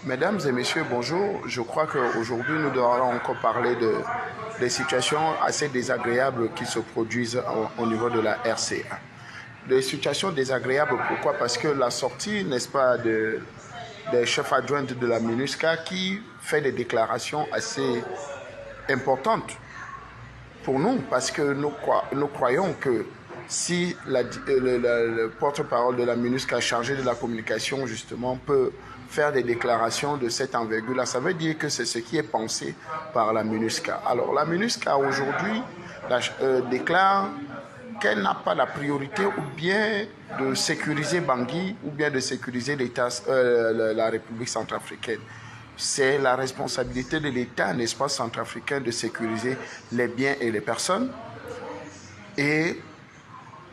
Mesdames et messieurs, bonjour. Je crois qu'aujourd'hui, nous devons encore parler des situations assez désagréables qui se produisent au niveau de la RCA. Des situations désagréables, pourquoi? Parce que la sortie, n'est-ce pas, des chefs adjoints de la MINUSCA qui fait des déclarations assez importantes pour nous, parce que nous croyons que si le porte-parole de la MINUSCA chargé de la communication, justement, peut faire des déclarations de cette envergure-là, ça veut dire que c'est ce qui est pensé par la MINUSCA. Alors, la MINUSCA, aujourd'hui, déclare qu'elle n'a pas la priorité ou bien de sécuriser Bangui ou bien de sécuriser la République centrafricaine. C'est la responsabilité de l'État, n'est-ce pas, centrafricain, de sécuriser les biens et les personnes. Et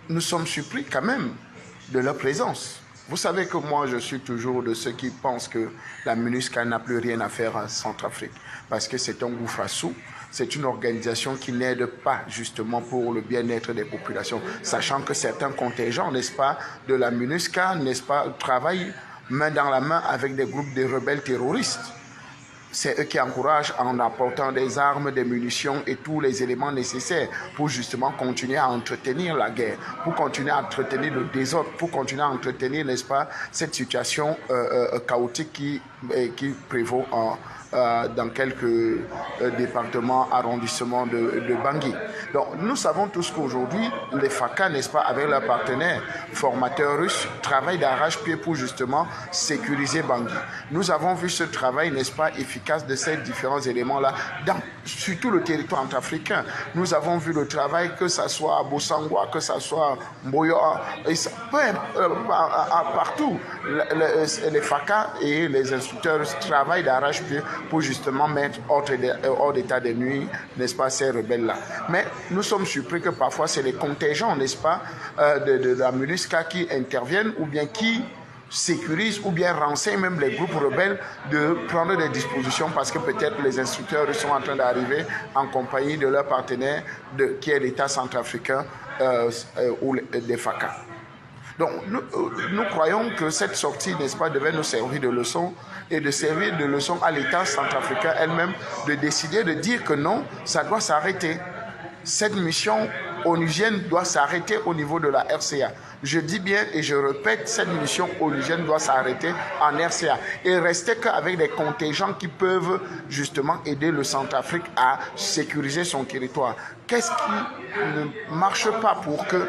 nous sommes surpris quand même de leur présence. Vous savez que moi, je suis toujours de ceux qui pensent que la MINUSCA n'a plus rien à faire en Centrafrique, parce que c'est un gouffre à sous. C'est une organisation qui n'aide pas justement pour le bien-être des populations, sachant que certains contingents, n'est-ce pas, de la MINUSCA, n'est-ce pas, travaillent main dans la main avec des groupes de rebelles terroristes. C'est eux qui encouragent en apportant des armes, des munitions et tous les éléments nécessaires pour justement continuer à entretenir la guerre, pour continuer à entretenir le désordre, pour continuer à entretenir, n'est-ce pas, cette situation chaotique qui prévaut dans quelques départements, arrondissements de Bangui. Donc nous savons tous qu'aujourd'hui, les FACA, n'est-ce pas, avec leurs partenaires formateurs russes, travaillent d'arrache-pied pour justement sécuriser Bangui. Nous avons vu ce travail, n'est-ce pas, efficace de ces différents éléments-là sur tout le territoire centrafricain. Nous avons vu le travail, que ce soit à Bosangwa, que ce soit à Mboyo, partout. Les FACA et les instructeurs travaillent d'arrache-pied pour justement mettre hors d'état de nuit, n'est-ce pas, ces rebelles-là. Mais nous sommes surpris que parfois c'est les contingents, n'est-ce pas, de la MINUSCA qui interviennent ou bien qui sécurisent ou bien renseignent même les groupes rebelles de prendre des dispositions parce que peut-être les instructeurs sont en train d'arriver en compagnie de leurs partenaires qui est l'État centrafricain ou des FACA. Donc, nous croyons que cette sortie, n'est-ce pas, devait nous servir de leçon et de servir de leçon à l'État centrafricain elle-même de décider de dire que non, ça doit s'arrêter. Cette mission onusienne doit s'arrêter au niveau de la RCA. Je dis bien et je répète, cette mission onusienne doit s'arrêter en RCA et rester qu'avec des contingents qui peuvent justement aider le Centrafrique à sécuriser son territoire. Qu'est-ce qui ne marche pas pour que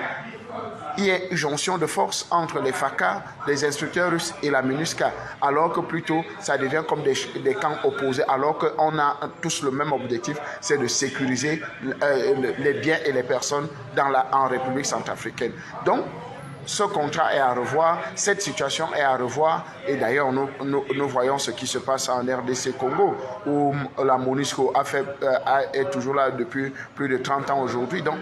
il y a une jonction de force entre les FACA, les instructeurs russes et la MINUSCA, alors que plutôt ça devient comme des camps opposés, alors qu'on a tous le même objectif, c'est de sécuriser les biens et les personnes en République centrafricaine. Donc, ce contrat est à revoir, cette situation est à revoir, et d'ailleurs nous voyons ce qui se passe en RDC Congo, où la MONUSCO est toujours là depuis plus de 30 ans aujourd'hui. Donc,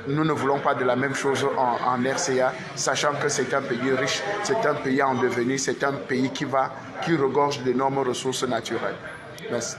nous ne voulons pas de la même chose en RCA, sachant que c'est un pays riche, c'est un pays en devenir, c'est un pays qui regorge d'énormes ressources naturelles. Merci.